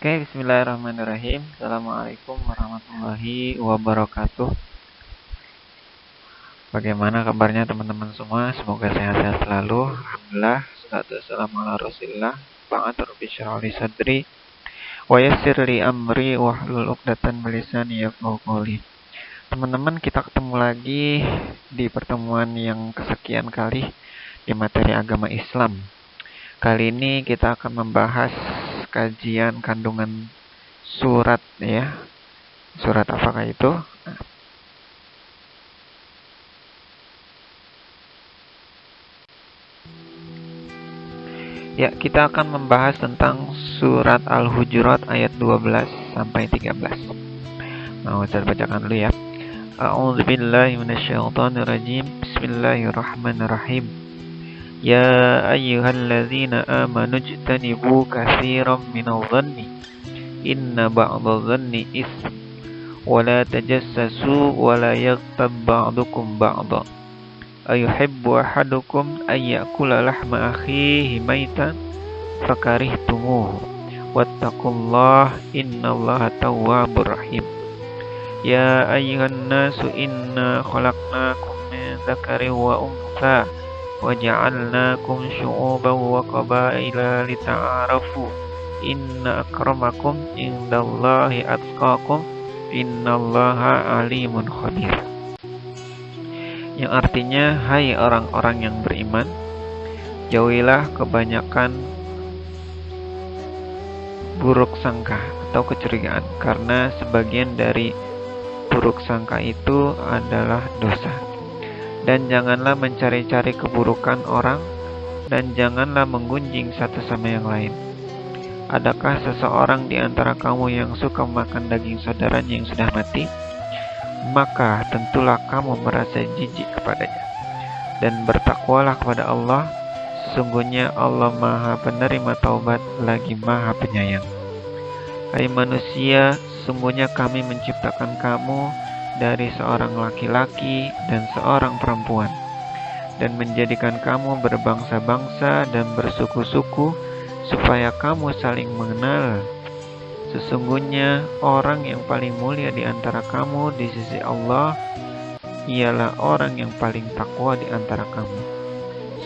Oke, bismillahirrahmanirrahim. Assalamualaikum warahmatullahi wabarakatuh. Bagaimana kabarnya teman-teman semua? Semoga sehat-sehat selalu. Alhamdulillah. Salatu wassalamu ala Rasulillah. Ba'd rabbi shrah li sadri wa yassir li amri wahlul 'uqdatam min lisani yafqahu qawli. Teman-teman, kita ketemu lagi di pertemuan yang kesekian kali di materi agama Islam. Kali ini kita akan membahas kajian kandungan surat ya. Surat apakah itu? Ya, kita akan membahas tentang surat Al-Hujurat ayat 12 sampai 13. Mau saya bacakan dulu ya. A'udzubillahi minasyaitonirrajim. Bismillahirrahmanirrahim. Ya ayyuhalladzina amanu ijtanibu katsiran minadh-dhanni inna ba'dadh-dhanni itsm wa la tajassasu wa la yaghtab ba'dukum ba'dha ayuhibbu ahadukum an ya'kula lahma akhihi maitan fakarihtumuhu wattaqullaha innallaha tawwabur rahim. Ya ayyuhan nasu inna khalaqnakum min dzakarin wa untha waja'alnakum syu'uban wa qabaila lita'arafu inna akramakum indallahi atqakum innallaha alimun khabir. Yang artinya, hai orang-orang yang beriman, jauhilah kebanyakan buruk sangka atau kecurigaan, karena sebagian dari buruk sangka itu adalah dosa. Dan janganlah mencari-cari keburukan orang, dan janganlah menggunjing satu sama yang lain. Adakah seseorang di antara kamu yang suka makan daging saudaranya yang sudah mati? Maka tentulah kamu merasa jijik kepadanya. Dan bertakwalah kepada Allah, sesungguhnya Allah Maha Penerima Taubat lagi Maha Penyayang. Hai manusia, sesungguhnya kami menciptakan kamu dari seorang laki-laki dan seorang perempuan, dan menjadikan kamu berbangsa-bangsa dan bersuku-suku supaya kamu saling mengenal. Sesungguhnya orang yang paling mulia di antara kamu di sisi Allah ialah orang yang paling takwa di antara kamu.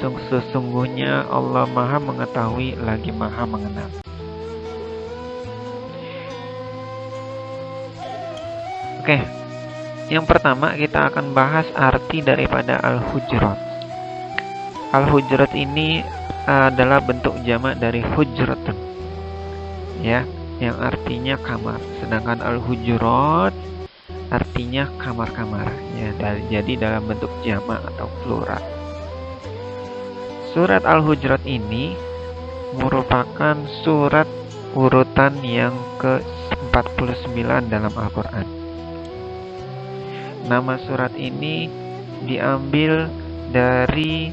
Sesungguhnya Allah Maha Mengetahui lagi Maha Mengenal. Oke. Yang pertama kita akan bahas arti daripada Al-Hujurat. Al-Hujurat ini adalah bentuk jamak dari hujratun, ya, yang artinya kamar. Sedangkan Al-Hujurat artinya kamar-kamar, ya. Jadi dalam bentuk jamak atau plural. Surat Al-Hujurat ini merupakan surat urutan yang ke-49 dalam Al-Quran. Nama surat ini diambil dari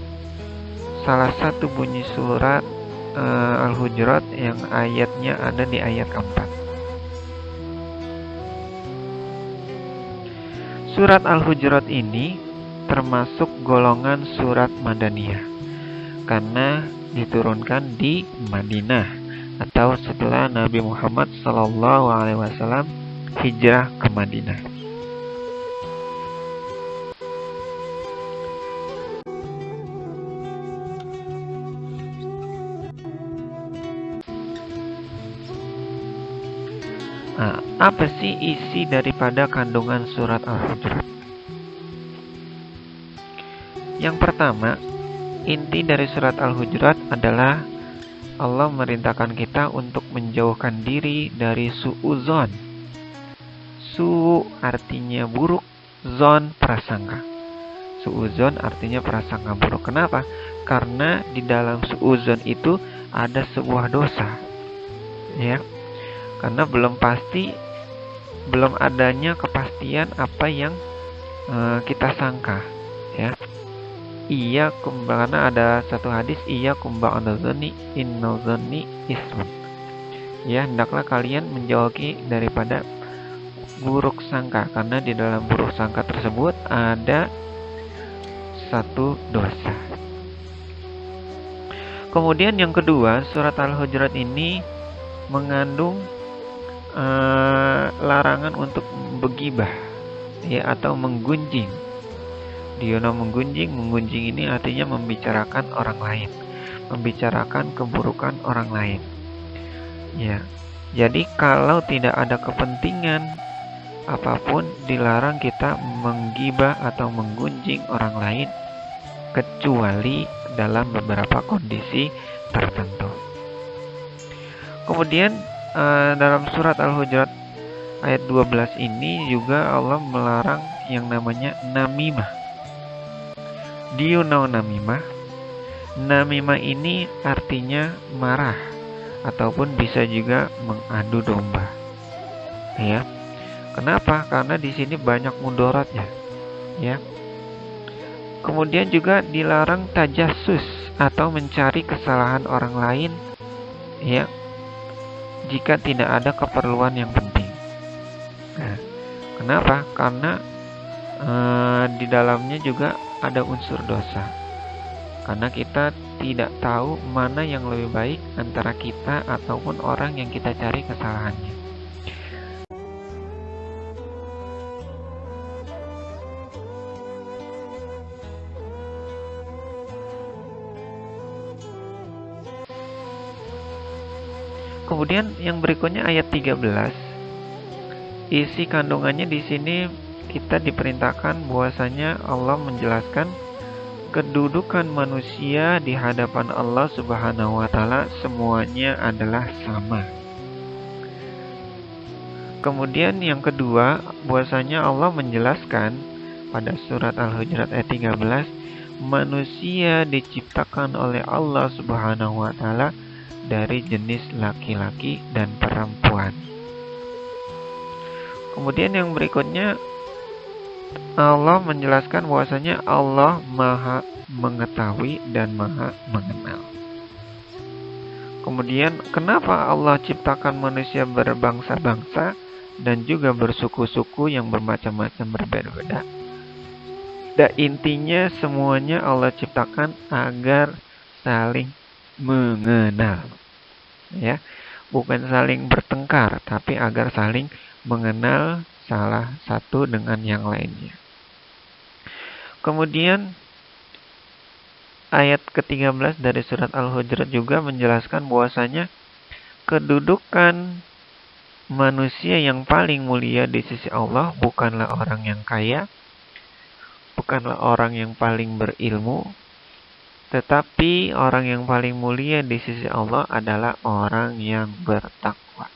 salah satu bunyi surat Al-Hujurat yang ayatnya ada di ayat keempat. Surat Al-Hujurat ini termasuk golongan surat Madaniyah karena diturunkan di Madinah atau setelah Nabi Muhammad SAW hijrah ke Madinah. Nah, apa sih isi daripada kandungan surat Al-Hujurat? Yang pertama, inti dari surat Al-Hujurat adalah Allah merintahkan kita untuk menjauhkan diri dari su'uzon. Su artinya buruk, zon prasangka. Su'uzon artinya prasangka buruk. Kenapa? Karena di dalam su'uzon itu ada sebuah dosa, ya. Karena belum adanya kepastian apa yang kita sangka, ya. Karena ada satu hadis, iyyakum ba'dadh-dhanni innadh-dhanni itsm. Ya, hendaklah kalian menjauhi daripada buruk sangka, karena di dalam buruk sangka tersebut ada satu dosa. Kemudian yang kedua, surat Al-Hujurat ini mengandung larangan untuk begibah, ya, atau menggunjing. Diono menggunjing ini artinya membicarakan orang lain, membicarakan keburukan orang lain. Ya, jadi kalau tidak ada kepentingan apapun, dilarang kita menggibah atau menggunjing orang lain, kecuali dalam beberapa kondisi tertentu. Kemudian dalam surat Al-Hujurat ayat 12 ini juga Allah melarang yang namanya namimah. Do you know namimah? Namimah ini artinya marah ataupun bisa juga mengadu domba. Ya. Kenapa? Karena di sini banyak mudaratnya. Ya. Kemudian juga dilarang tajassus atau mencari kesalahan orang lain, ya, jika tidak ada keperluan yang penting. Nah, kenapa? Karena di dalamnya juga ada unsur dosa. Karena kita tidak tahu mana yang lebih baik antara kita ataupun orang yang kita cari kesalahannya. Kemudian yang berikutnya ayat 13. Isi kandungannya di sini kita diperintahkan bahwasanya Allah menjelaskan kedudukan manusia di hadapan Allah Subhanahu wa taala semuanya adalah sama. Kemudian yang kedua, bahwasanya Allah menjelaskan pada surat Al-Hujurat ayat 13, manusia diciptakan oleh Allah Subhanahu wa taala dari jenis laki-laki dan perempuan. Kemudian yang berikutnya, Allah menjelaskan bahwasanya Allah Maha mengetahui dan Maha mengenal. Kemudian kenapa Allah ciptakan manusia berbangsa-bangsa dan juga bersuku-suku yang bermacam-macam berbeda-beda? Dan intinya semuanya Allah ciptakan agar saling mengenal. Ya, bukan saling bertengkar, tapi agar saling mengenal salah satu dengan yang lainnya. Kemudian ayat ke-13 dari surat Al-Hujurat juga menjelaskan bahwasanya kedudukan manusia yang paling mulia di sisi Allah bukanlah orang yang kaya, bukanlah orang yang paling berilmu, tetapi orang yang paling mulia di sisi Allah adalah orang yang bertakwa.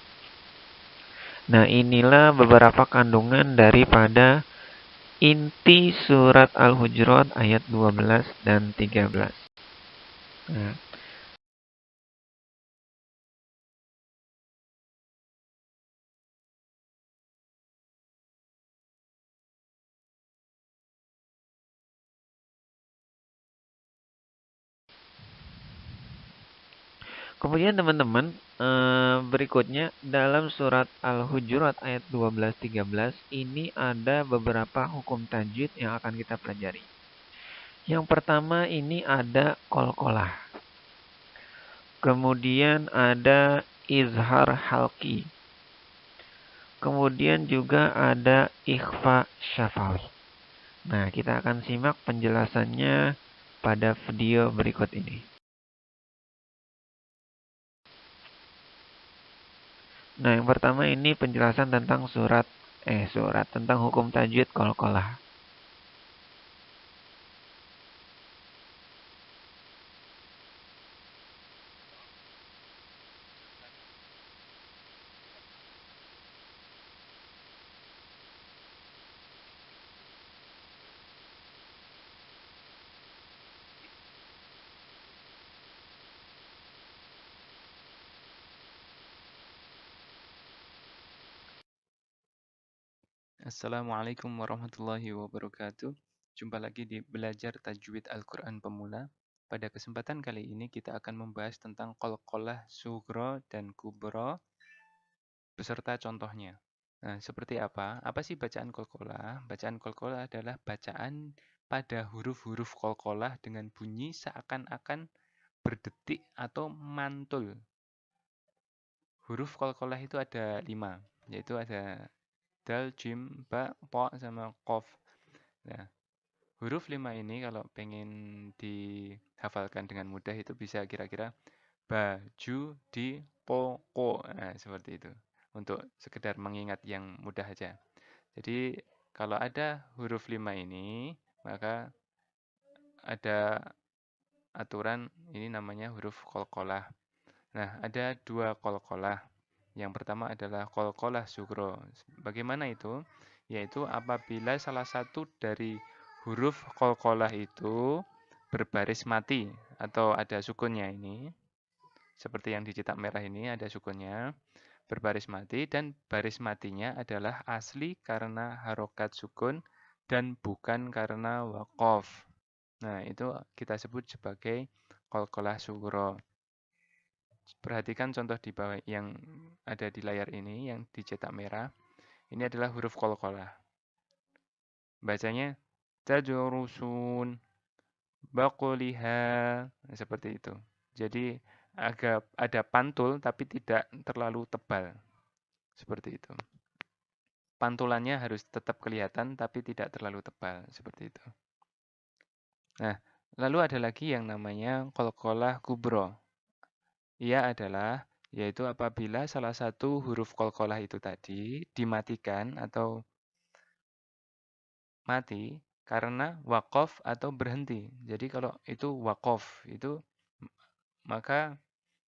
Nah, inilah beberapa kandungan daripada inti surat Al-Hujurat ayat 12 dan 13. Nah, kemudian teman-teman, berikutnya dalam surat Al-Hujurat ayat 12-13 ini ada beberapa hukum tajwid yang akan kita pelajari. Yang pertama ini ada qalqalah. Kemudian ada izhar halqi. Kemudian juga ada ikhfa syafawi. Nah, kita akan simak penjelasannya pada video berikut ini. Nah, yang pertama ini penjelasan tentang surat tentang hukum tajwid qalqalah. Assalamualaikum warahmatullahi wabarakatuh. Jumpa lagi di Belajar Tajwid Al-Quran Pemula. Pada kesempatan kali ini kita akan membahas tentang qalqalah sughra dan kubra beserta contohnya. Nah, seperti apa? Apa sih bacaan qalqalah? Bacaan qalqalah adalah bacaan pada huruf-huruf qalqalah dengan bunyi seakan-akan berdetik atau mantul. huruf qalqalah itu ada 5, yaitu ada dal, jim, ba, po, sama qaf. Nah, huruf 5 ini kalau pengen dihafalkan dengan mudah itu bisa kira-kira baju di poko. Nah, seperti itu. Untuk sekedar mengingat yang mudah aja. Jadi, kalau ada huruf 5 ini, maka ada aturan ini namanya huruf qalqalah. Nah, ada 2 qalqalah. Yang pertama adalah qalqalah sugro. Bagaimana itu? Yaitu apabila salah satu dari huruf qalqalah itu berbaris mati atau ada sukunnya ini, seperti yang dicetak merah ini ada sukunnya, berbaris mati dan baris matinya adalah asli karena harokat sukun dan bukan karena waqaf. Nah, itu kita sebut sebagai qalqalah sugro. Perhatikan contoh di bawah yang ada di layar ini, yang dicetak merah. Ini adalah huruf qalqalah. Bacanya tajurusun, baquliha, seperti itu. Jadi agak ada pantul tapi tidak terlalu tebal. Seperti itu. Pantulannya harus tetap kelihatan tapi tidak terlalu tebal. Seperti itu. Nah, lalu ada lagi yang namanya qalqalah kubro. Ia adalah yaitu apabila salah satu huruf qalqalah itu tadi dimatikan atau mati karena waqaf atau berhenti. Jadi kalau itu waqaf itu maka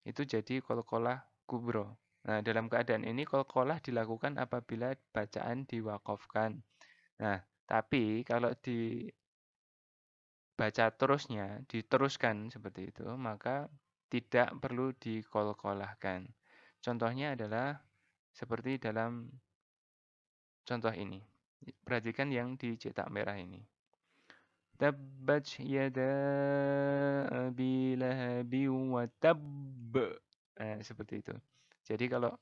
itu jadi qalqalah kubro. Nah, dalam keadaan ini qalqalah dilakukan apabila bacaan diwaqafkan. Nah, tapi kalau dibaca terusnya, diteruskan seperti itu, maka tidak perlu diqalqalahkan. Contohnya adalah seperti dalam contoh ini. Perhatikan yang dicetak merah ini. Tabbat yada abi lahabi wa tabb. Nah, seperti itu. Jadi kalau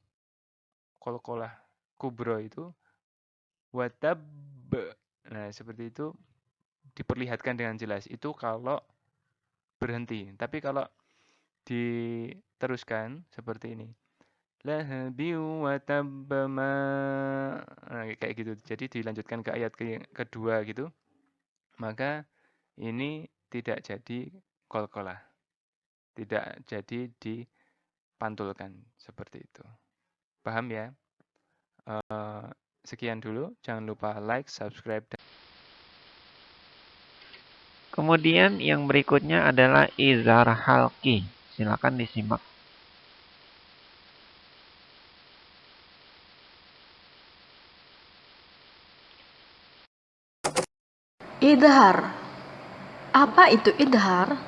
qalqalah kubro itu wa tabb. Nah, seperti itu diperlihatkan dengan jelas. Itu kalau berhenti. Tapi kalau diteruskan seperti ini. Lahabi wa tabba ma. Nah, kayak gitu. Jadi dilanjutkan ke ayat kedua gitu. Maka ini tidak jadi qalqalah. Tidak jadi dipantulkan seperti itu. Paham ya? Sekian dulu. Jangan lupa like, subscribe, dan Kemudian yang berikutnya adalah izhar halqi. Silakan disimak. Idhar. Apa itu idhar?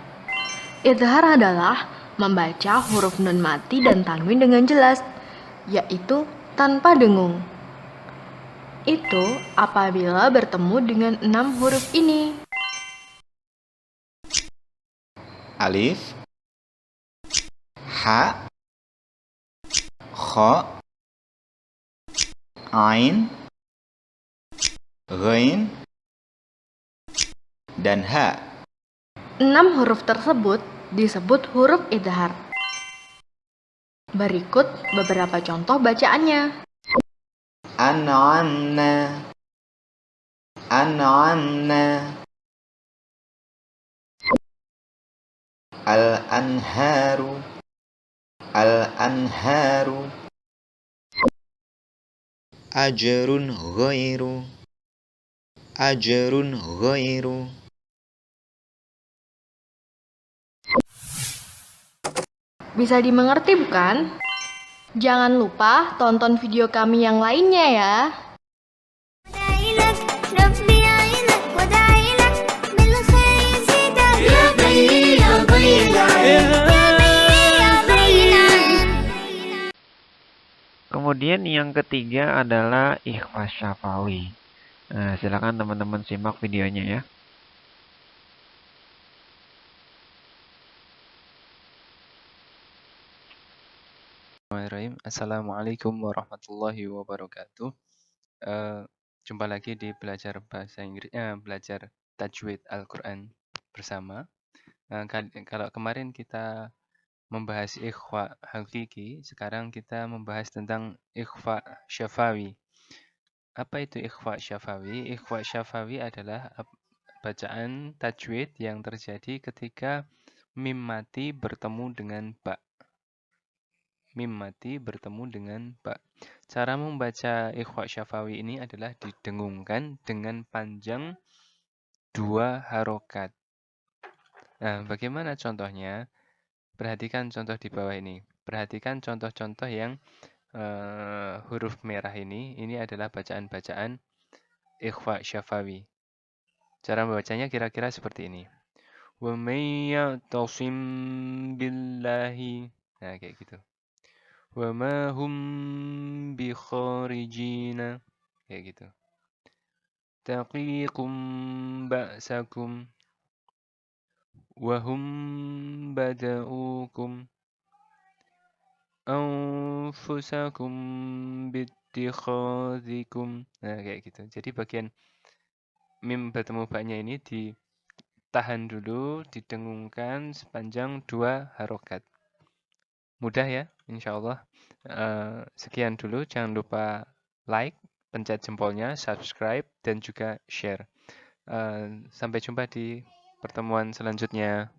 Idhar adalah membaca huruf nun mati dan tanwin dengan jelas, yaitu tanpa dengung. Itu apabila bertemu dengan 6 huruf ini. Alif, ha, kha, ain, ghain, dan ha. 6 huruf tersebut disebut huruf idhar. Berikut beberapa contoh bacaannya. An'amna, an'amna, al-anharu, al-anharu, ajrun ghairu, ajrun ghairu. Bisa dimengerti bukan? Jangan lupa tonton video kami yang lainnya ya. Kemudian yang ketiga adalah ikhfa syafawi. Nah, silakan teman-teman simak videonya ya. Bismillahirrahmanirrahim. Assalamualaikum warahmatullahi wabarakatuh. Jumpa lagi di belajar bahasa Inggris, belajar tajwid Al-Quran bersama. Kalau kemarin kita membahas ikhfa hakiki, sekarang kita membahas tentang ikhfa syafawi. Apa itu ikhfa syafawi? Ikhfa syafawi adalah bacaan tajwid yang terjadi ketika mim mati bertemu dengan ba. Mim mati bertemu dengan ba. Cara membaca ikhfa syafawi ini adalah didengungkan dengan panjang 2 harokat. Nah, bagaimana contohnya? Perhatikan contoh di bawah ini. Perhatikan contoh-contoh yang huruf merah ini. Ini adalah bacaan-bacaan ikhfa syafawi. Cara membacanya kira-kira seperti ini. Wa may ya'tasim billahi. Nah, kayak gitu. Wa ma hum bi kharijina. Kayak gitu. Taqikum ba'sakum. Wa hum bada'ukum. Anfusakum bittikhadhikum. Nah, kayak gitu. Jadi bagian mim bertemu ba-nya ini ditahan dulu, didengungkan sepanjang 2 harokat. Mudah ya, insya Allah. Sekian dulu, jangan lupa like, pencet jempolnya, subscribe, dan juga share. Sampai jumpa di pertemuan selanjutnya.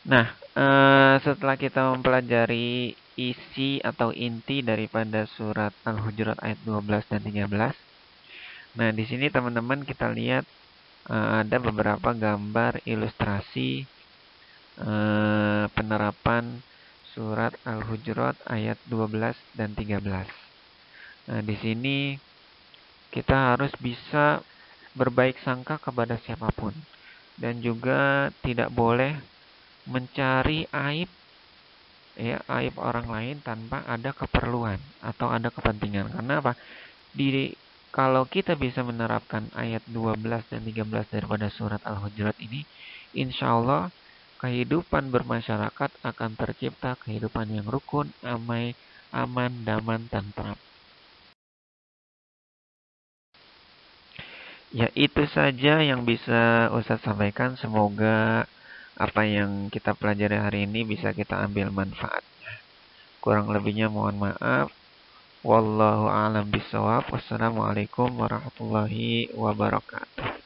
Nah, setelah kita mempelajari isi atau inti daripada surat Al-Hujurat ayat 12 dan 13. Nah, di sini teman-teman kita lihat ada beberapa gambar ilustrasi penerapan surat Al-Hujurat ayat 12 dan 13. Nah, di sini kita harus bisa berbaik sangka kepada siapapun dan juga tidak boleh mencari aib orang lain tanpa ada keperluan atau ada kepentingan. Karena apa? Kalau kita bisa menerapkan ayat 12 dan 13 daripada surat Al-Hujurat ini, insya Allah kehidupan bermasyarakat akan tercipta kehidupan yang rukun, damai, aman, damai, tentram. Ya, itu saja yang bisa Ustadz sampaikan. Semoga apa yang kita pelajari hari ini bisa kita ambil manfaatnya. Kurang lebihnya mohon maaf. Wallahu a'lam bishawab. Wassalamualaikum warahmatullahi wabarakatuh.